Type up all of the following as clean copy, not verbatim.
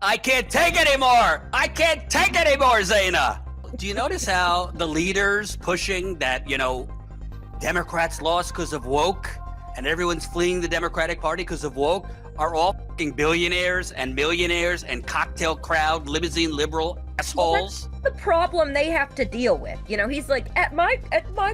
I can't take anymore. I can't take anymore, Zaina. Do you notice how the leaders pushing that, Democrats lost because of woke and everyone's fleeing the Democratic Party because of woke are all fucking billionaires and millionaires and cocktail crowd, limousine liberal assholes? Well, the problem they have to deal with. He's like, at my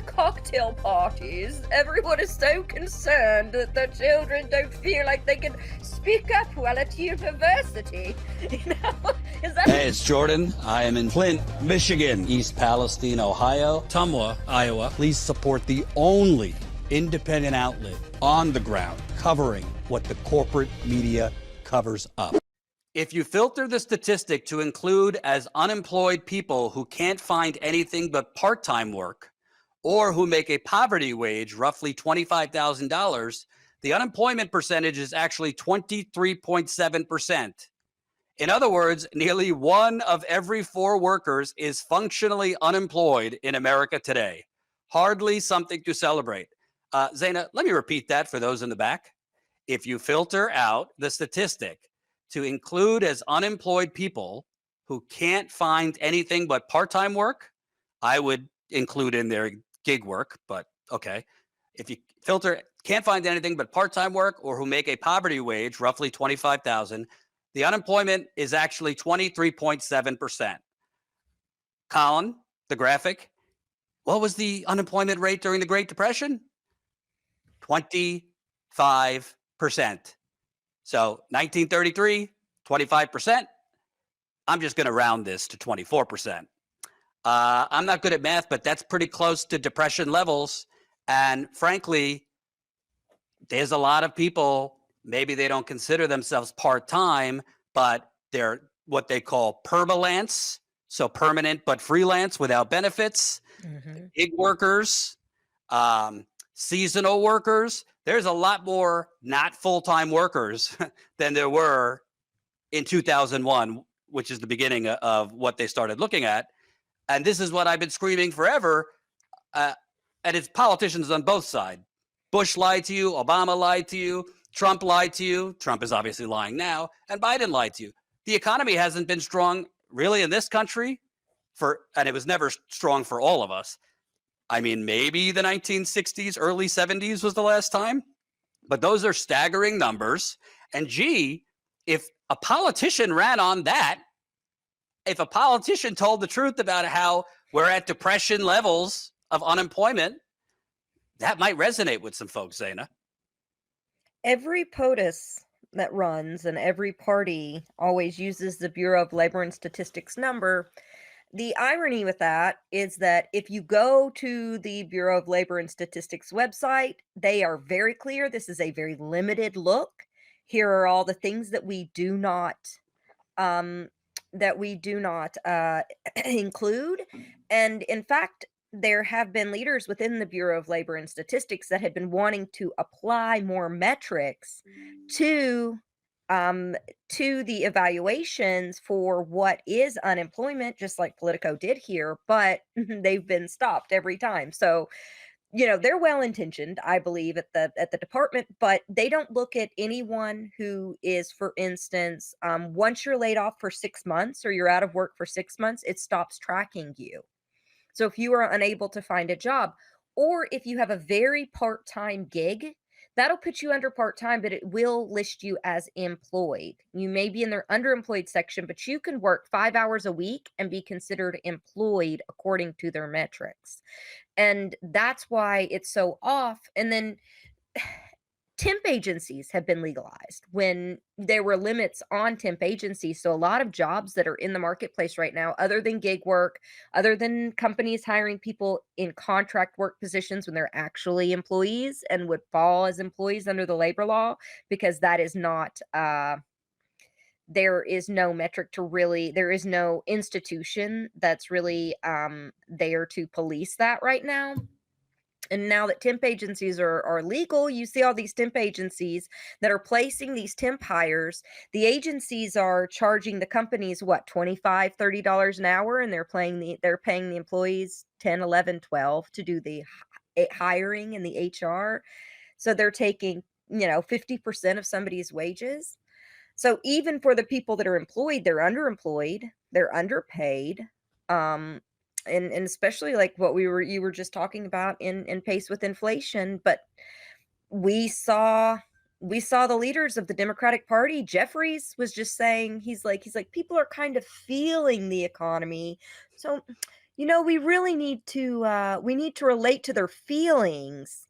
cocktail parties, everyone is so concerned that their children don't feel like they can speak up while at university. Is that? Hey, it's Jordan. I am in Flint, Michigan, East Palestine, Ohio, Tumwa, Iowa. Please support the only independent outlet on the ground covering what the corporate media covers up. If you filter the statistic to include as unemployed people who can't find anything but part-time work or who make a poverty wage, roughly $25,000, the unemployment percentage is actually 23.7%. In other words, nearly 1 of every 4 workers is functionally unemployed in America today. Hardly something to celebrate. Zaina, let me repeat that for those in the back. If you filter out the statistic to include as unemployed people who can't find anything but part-time work, I would include in their gig work, but okay. If you filter can't find anything but part-time work or who make a poverty wage, roughly 25,000, the unemployment is actually 23.7%. Colin, the graphic, what was the unemployment rate during the Great Depression? 25%. So 1933, 25%. I'm just going to round this to 24%. I'm not good at math, but that's pretty close to Depression levels. And frankly, there's a lot of people, maybe they don't consider themselves part-time, but they're what they call permalance, so permanent but freelance without benefits, gig workers, seasonal workers. There's a lot more not full-time workers than there were in 2001, which is the beginning of what they started looking at. And this is what I've been screaming forever. And it's politicians on both sides. Bush lied to you. Obama lied to you. Trump lied to you. Trump is obviously lying now. And Biden lied to you. The economy hasn't been strong really in this country and it was never strong for all of us. I mean, maybe the 1960s, early 70s was the last time, but those are staggering numbers. And gee, if a politician ran on that, if a politician told the truth about how we're at depression levels of unemployment, that might resonate with some folks, Zaina. Every POTUS that runs and every party always uses the Bureau of Labor and Statistics number. The irony with that is that if you go to the Bureau of Labor and Statistics website, they are very clear. This is a very limited look. Here are all the things that we do not include. And in fact, there have been leaders within the Bureau of Labor and Statistics that had been wanting to apply more metrics to the evaluations for what is unemployment, just like Politico did here, but they've been stopped every time. So, they're well-intentioned, I believe, at the department, but they don't look at anyone who is, for instance, once you're laid off for 6 months or you're out of work for 6 months, it stops tracking you. So if you are unable to find a job, or if you have a very part-time gig, that'll put you under part-time, but it will list you as employed. You may be in their underemployed section, but you can work 5 hours a week and be considered employed according to their metrics. And that's why it's so off. And then temp agencies have been legalized when there were limits on temp agencies. So a lot of jobs that are in the marketplace right now, other than gig work, other than companies hiring people in contract work positions when they're actually employees and would fall as employees under the labor law, because that is not, there is no metric to really, there is no institution that's really there to police that right now. And now that temp agencies are legal, you see all these temp agencies that are placing these temp hires. The agencies are charging the companies, what, $25, $30 an hour, and they're paying the employees 10, 11, 12 to do the hiring and the HR. So they're taking, 50% of somebody's wages. So even for the people that are employed, they're underemployed, they're underpaid, and especially like what you were just talking about in pace with inflation. But we saw we saw the leaders of the Democratic Party. Jeffries was just saying, he's like people are kind of feeling the economy. So, we really need to relate to their feelings.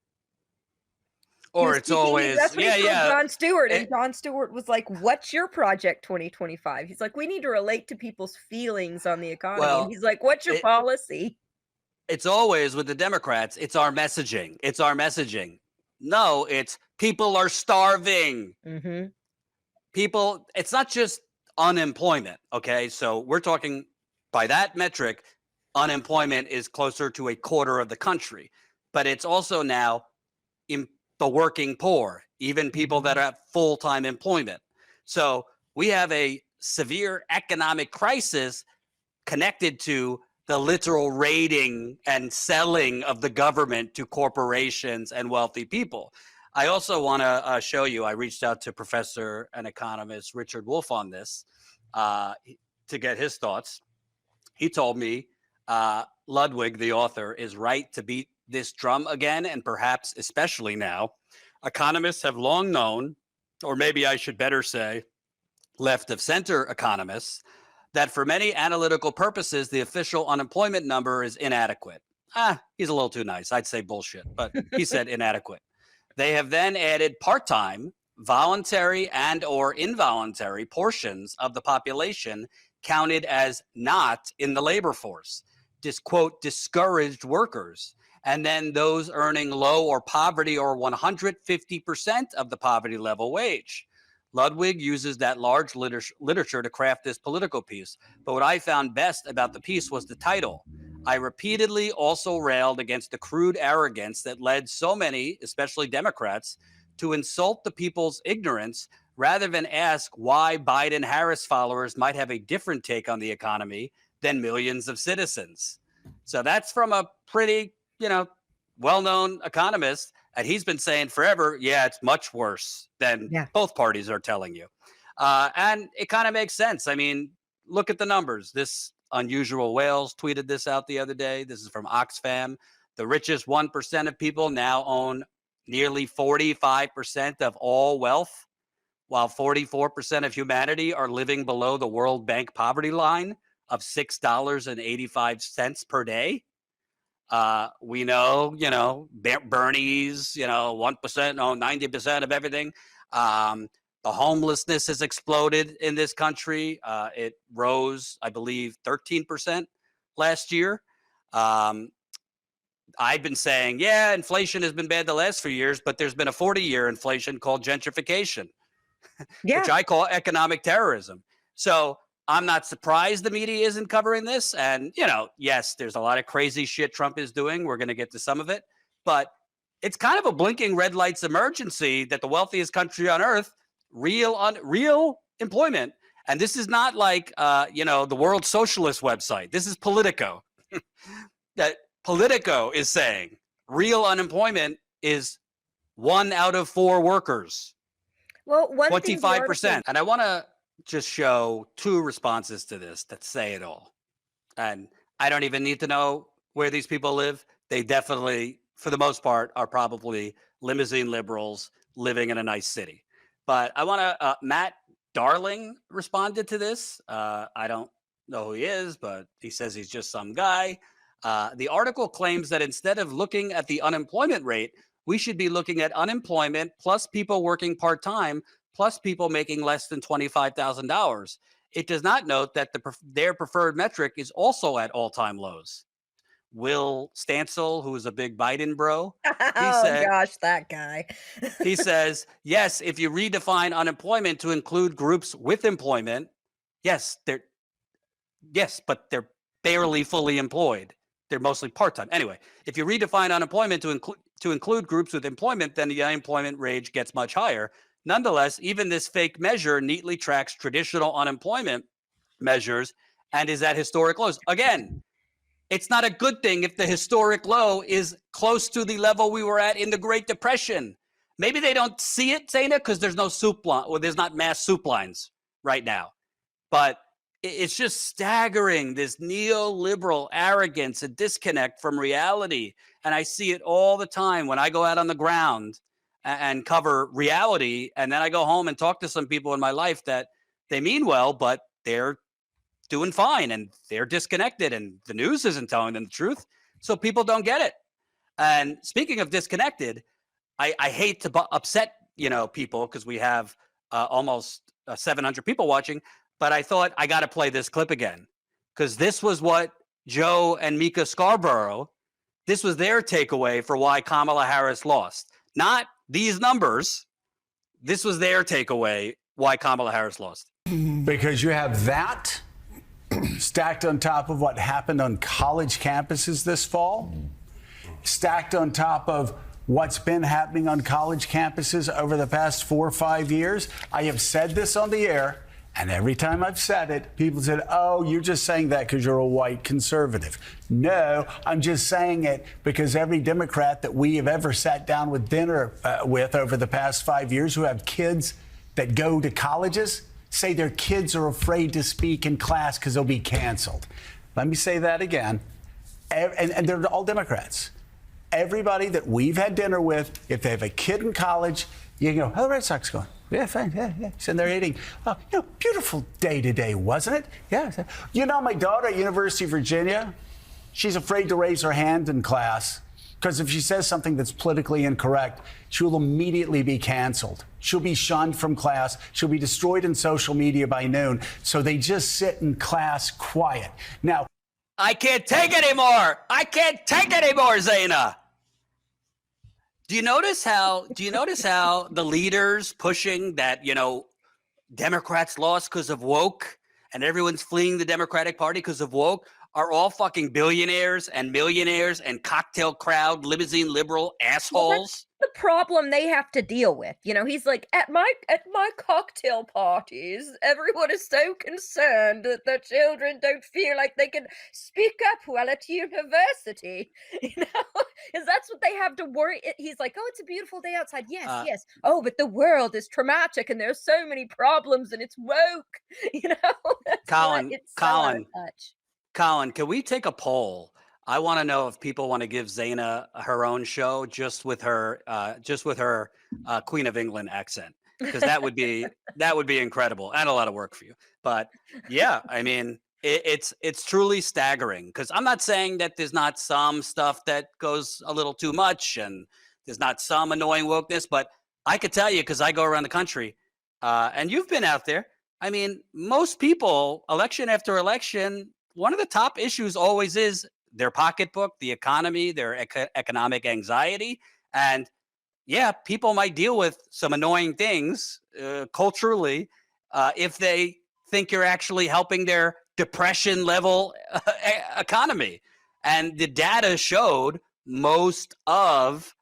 He Or was it's speaking always, That's what he yeah, told yeah. Jon Stewart, and It, Jon Stewart was like, "What's your project 2025?" He's like, "We need to relate to people's feelings on the economy." And well, he's like, "What's your it, policy?" it's always with the Democrats. It's our messaging. It's our messaging. No, it's people are starving. Mhm. People, it's not just unemployment. Okay. So we're talking by that metric, unemployment is closer to a quarter of the country, but it's also now in the working poor, even people that Mhm. have full time employment. So we have a severe economic crisis connected to the literal raiding and selling of the government to corporations and wealthy people. I also want to show you, I reached out to Professor and economist Richard Wolff on this to get his thoughts. He told me Ludwig, the author, is right to beat this drum again, and perhaps especially now. Economists have long known, or maybe I should better say, left of center economists, that for many analytical purposes, the official unemployment number is inadequate. He's a little too nice. I'd say bullshit, but he said inadequate. They have then added part-time, voluntary and or involuntary portions of the population counted as not in the labor force, quote, discouraged workers, and then those earning low or poverty or 150% of the poverty level wage. Ludwig uses that large literature to craft this political piece. But what I found best about the piece was the title. I repeatedly also railed against the crude arrogance that led so many, especially Democrats, to insult the people's ignorance rather than ask why Biden Harris followers might have a different take on the economy than millions of citizens. So that's from a pretty, well-known economist. And he's been saying forever, yeah, it's much worse than Yeah. both parties are telling you. And it kind of makes sense. I mean, look at the numbers. This Unusual Whales tweeted this out the other day. This is from Oxfam. The richest 1% of people now own nearly 45% of all wealth, while 44% of humanity are living below the World Bank poverty line of $6.85 per day. We know, Bernie's, 1% own 90% of everything. The homelessness has exploded in this country. It rose, I believe, 13% last year. I've been saying, yeah, inflation has been bad the last few years, but there's been a 40-year inflation called gentrification, which Yeah. I call economic terrorism. So I'm not surprised the media isn't covering this. And, yes, there's a lot of crazy shit Trump is doing. We're going to get to some of it. But it's kind of a blinking red lights emergency that the wealthiest country on earth, real employment. And this is not like, the World Socialist website. This is Politico. That Politico is saying real unemployment is 1 out of 4 workers. Well, one thing the article 25%. And I want to just show 2 responses to this that say it all. And I don't even need to know where these people live. They definitely, for the most part, are probably limousine liberals living in a nice city. But I want to, Matt Darling responded to this. I don't know who he is, but he says he's just some guy. The article claims that instead of looking at the unemployment rate, we should be looking at unemployment plus people working part-time plus people making less than $25,000. It does not note that their preferred metric is also at all-time lows. Will Stancil, who is a big Biden bro, he Oh said gosh, that guy. he says, yes, if you redefine unemployment to include groups with employment, yes, but they're barely fully employed. They're mostly part-time. Anyway, if you redefine unemployment to include groups with employment, then the unemployment rate gets much higher. Nonetheless, even this fake measure neatly tracks traditional unemployment measures and is at historic lows. Again, it's not a good thing if the historic low is close to the level we were at in the Great Depression. Maybe they don't see it, Zaina, because there's no soup line, or there's not mass soup lines right now. But it's just staggering, this neoliberal arrogance and disconnect from reality. And I see it all the time when I go out on the ground and cover reality. And then I go home and talk to some people in my life that they mean well, but they're doing fine and they're disconnected and the news isn't telling them the truth. So people don't get it. And speaking of disconnected, I hate to upset, people, because we have almost 700 people watching, but I thought I got to play this clip again, because this was what Joe and Mika Scarborough, this was their takeaway for why Kamala Harris lost. Not these numbers. This was their takeaway why Kamala Harris lost. Because you have that stacked on top of what happened on college campuses this fall, stacked on top of what's been happening on college campuses over the past 4 or 5 years. I have said this on the air, and every time I've said it, people said, oh, you're just saying that because you're a white conservative. No, I'm just saying it because every Democrat that we have ever sat down with dinner with over the past 5 years who have kids that go to colleges say their kids are afraid to speak in class because they'll be canceled. Let me say that again. And they're all Democrats. Everybody that we've had dinner with, if they have a kid in college, you can go, how the Red Sox going? Yeah, fine. Yeah. Sitting there eating. Oh, beautiful day today, wasn't it? Yeah. My daughter at University of Virginia, she's afraid to raise her hand in class because if she says something that's politically incorrect, she will immediately be canceled. She'll be shunned from class. She'll be destroyed in social media by noon. So they just sit in class quiet. Now, I can't take it anymore. Zaina. Do you notice how the leaders pushing that, Democrats lost because of woke and everyone's fleeing the Democratic Party because of woke are all fucking billionaires and millionaires and cocktail crowd, limousine liberal assholes? The problem they have to deal with. He's like, at my cocktail parties, everyone is so concerned that their children don't feel like they can speak up while at university. Because that's what they have to worry. He's like, oh, it's a beautiful day outside. Yes. Oh, but the world is traumatic and there's so many problems and it's woke. Colin, can we take a poll? I want to know if people want to give Zaina her own show just with her Queen of England accent, because that would be incredible and a lot of work for you. But yeah, I mean, it's truly staggering, because I'm not saying that there's not some stuff that goes a little too much and there's not some annoying wokeness, but I could tell you, because I go around the country and you've been out there. I mean, most people, election after election, one of the top issues always is their pocketbook, the economy, their economic anxiety. And yeah, people might deal with some annoying things culturally if they think you're actually helping their depression level economy. And the data showed most voters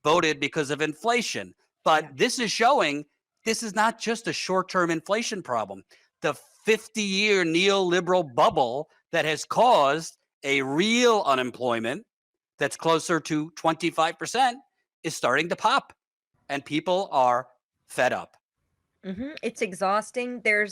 voted because of inflation. But this is showing this is not just a short-term inflation problem. The 50-year neoliberal bubble that has caused a real unemployment that's closer to 25% is starting to pop, and people are fed up. It's exhausting. There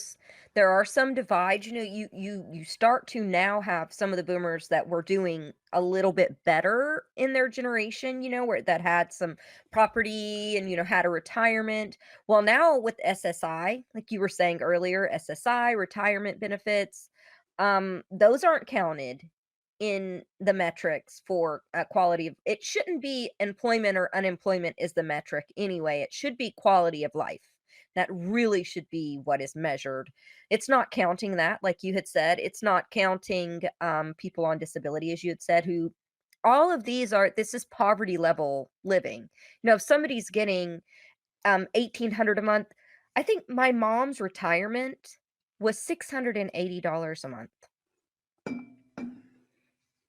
are some divides. You start to now have some of the boomers that were doing a little bit better in their generation, where that had some property and had a retirement. Well, now with SSI, like you were saying earlier, SSI retirement benefits, those aren't counted in the metrics for quality of. It shouldn't be employment or unemployment is the metric anyway. It should be quality of life. That really should be what is measured. It's not counting that, like you had said. It's not counting people on disability, as you had said, who all of these are. This is poverty level living. If somebody's getting $1,800 a month, I think my mom's retirement was $680 a month.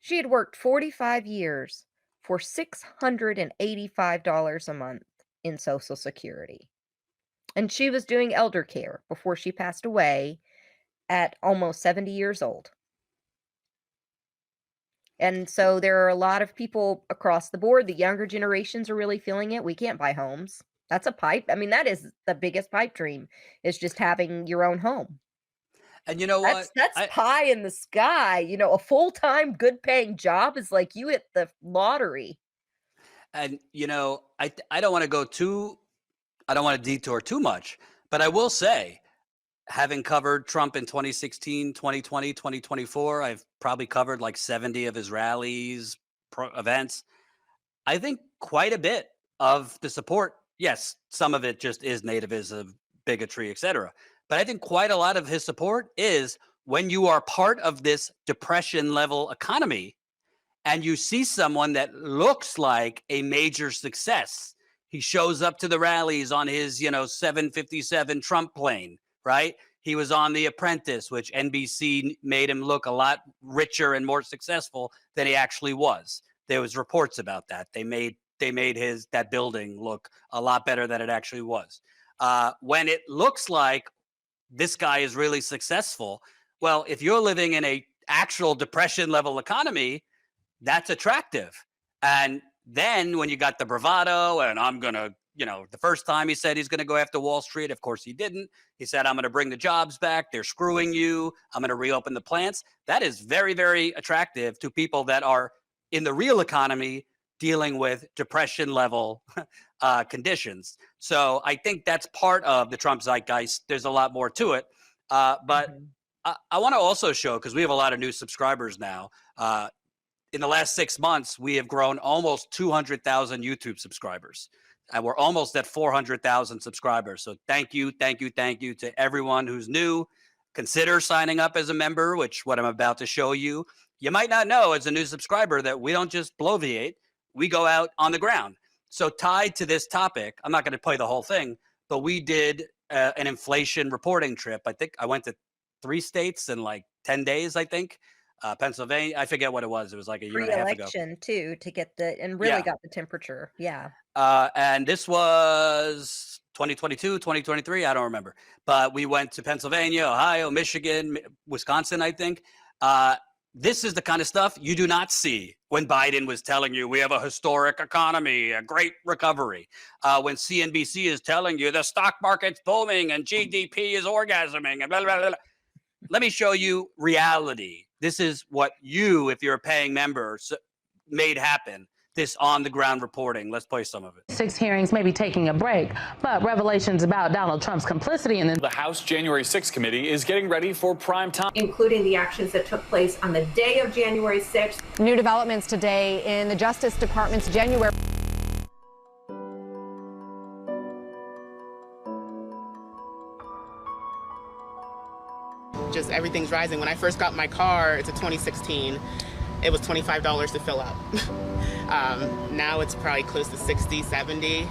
She had worked 45 years for $685 a month in Social Security. And she was doing elder care before she passed away at almost 70 years old. And so there are a lot of people across the board. The younger generations are really feeling it. We can't buy homes. That's a pipe. I mean, that is the biggest pipe dream, is just having your own home. And you know what? That's pie in the sky. You know, a full-time, good-paying job is like you hit the lottery. And you know, I don't want to detour too much, but I will say, having covered Trump in 2016, 2020, 2024, I've probably covered like 70 of his rallies, events. I think quite a bit of the support, yes, some of it just is nativism, bigotry, etc. But I think quite a lot of his support is when you are part of this depression level economy and you see someone that looks like a major success. He shows up to the rallies on his, 757 Trump plane, right? He was on The Apprentice, which NBC made him look a lot richer and more successful than he actually was. There was reports about that. They made that building look a lot better than it actually was. When it looks like this guy is really successful, well, if you're living in a actual depression level economy, that's attractive. And then when you got the bravado and I'm going to, the first time he said he's going to go after Wall Street, of course he didn't. He said, I'm going to bring the jobs back. They're screwing you. I'm going to reopen the plants. That is very, very attractive to people that are in the real economy dealing with depression level conditions. So I think that's part of the Trump zeitgeist. There's a lot more to it. But I want to also show, because we have a lot of new subscribers now. In the last 6 months, we have grown almost 200,000 YouTube subscribers. And we're almost at 400,000 subscribers. So thank you to everyone who's new. Consider signing up as a member, which what I'm about to show you. You might not know as a new subscriber that we don't just bloviate. We go out on the ground. So tied to this topic, I'm not going to play the whole thing, but we did an inflation reporting trip. I think I went to 3 states in like 10 days, I think. Pennsylvania, I forget what it was. It was like a year and a half ago. Pre-election too, to get got the temperature. Yeah. And this was 2022, 2023. I don't remember. But we went to Pennsylvania, Ohio, Michigan, Wisconsin, I think. This is the kind of stuff you do not see when Biden was telling you we have a historic economy, a great recovery. When CNBC is telling you the stock market's booming and GDP is orgasming and blah, blah, blah, blah. Let me show you reality. This is what you, if you're a paying member, made happen. This on-the-ground reporting. Let's play some of it. 6 hearings may be taking a break, but revelations about Donald Trump's complicity in the House January 6th committee is getting ready for prime time, including the actions that took place on the day of January 6th. New developments today in the Justice Department's January. Just everything's rising. When I first got my car, it's a 2016. It was $25 to fill up. Now it's probably close to 60, 70.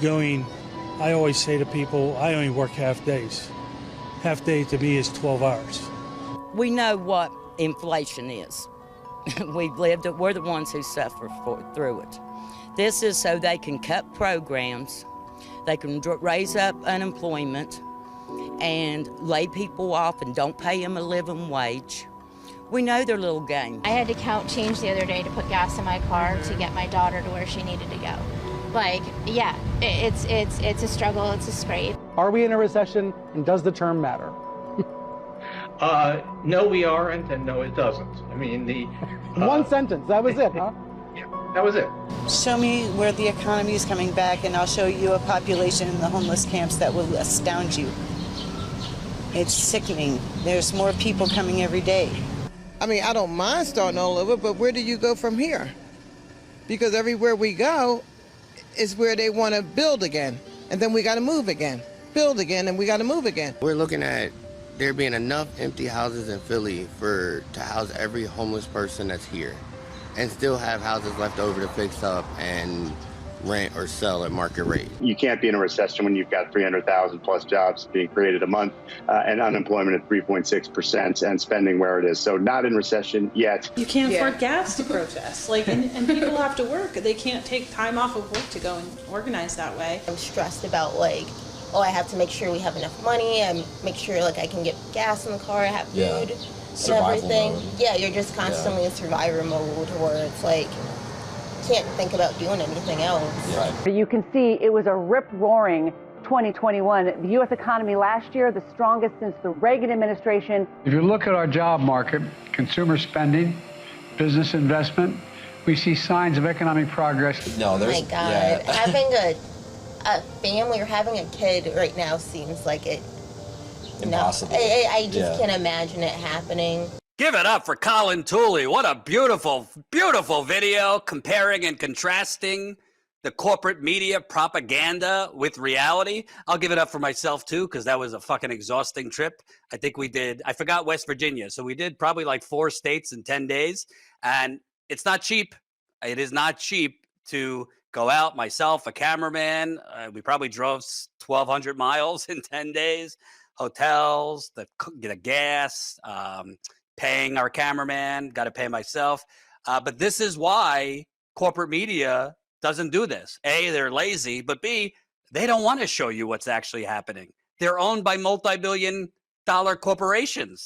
I always say to people, I only work half days. Half day to me is 12 hours. We know what inflation is. We've lived it. We're the ones who suffer through it. This is so they can cut programs, they can raise up unemployment, and lay people off and don't pay them a living wage. We know their little game. I had to count change the other day to put gas in my car to get my daughter to where she needed to go. Like, yeah, it's a struggle, it's a scrape. Are we in a recession, and does the term matter? No, we aren't, and no, it doesn't. I mean, one sentence, that was it, huh? Yeah, that was it. Show me where the economy is coming back, and I'll show you a population in the homeless camps that will astound you. It's sickening. There's more people coming every day. I mean, I don't mind starting all over, but where do you go from here? Because everywhere we go is where they want to build again. And then we got to move again. Build again, and we got to move again. We're looking at there being enough empty houses in Philly to house every homeless person that's here. And still have houses left over to fix up and rent or sell at market rate. You can't be in a recession when you've got 300,000 plus jobs being created a month and unemployment at 3.6% and spending where it is. So not in recession yet. You can't afford gas to protest. And people have to work. They can't take time off of work to go and organize that way. I'm stressed about oh, I have to make sure we have enough money. I make sure like I can get gas in the car, I have food and everything. Mode. Yeah, you're just constantly in survivor mode where it's like can't think about doing anything else. Right. You can see it was a rip-roaring 2021. The U.S. economy last year, the strongest since the Reagan administration. If you look at our job market, consumer spending, business investment, we see signs of economic progress. No, there's, oh my God, having a family or having a kid right now seems like it. Impossible. No, I just can't imagine it happening. Give it up for Colin Tooley. What a beautiful, beautiful video comparing and contrasting the corporate media propaganda with reality. I'll give it up for myself too, because that was a fucking exhausting trip. I think we did, I forgot West Virginia. So we did probably like 4 states in 10 days. And it's not cheap. It is not cheap to go out, myself, a cameraman. We probably drove 1,200 miles in 10 days. Hotels, the gas, paying our cameraman, got to pay myself. But this is why corporate media doesn't do this. A, they're lazy, but B, they don't want to show you what's actually happening. They're owned by multi-billion-dollar corporations.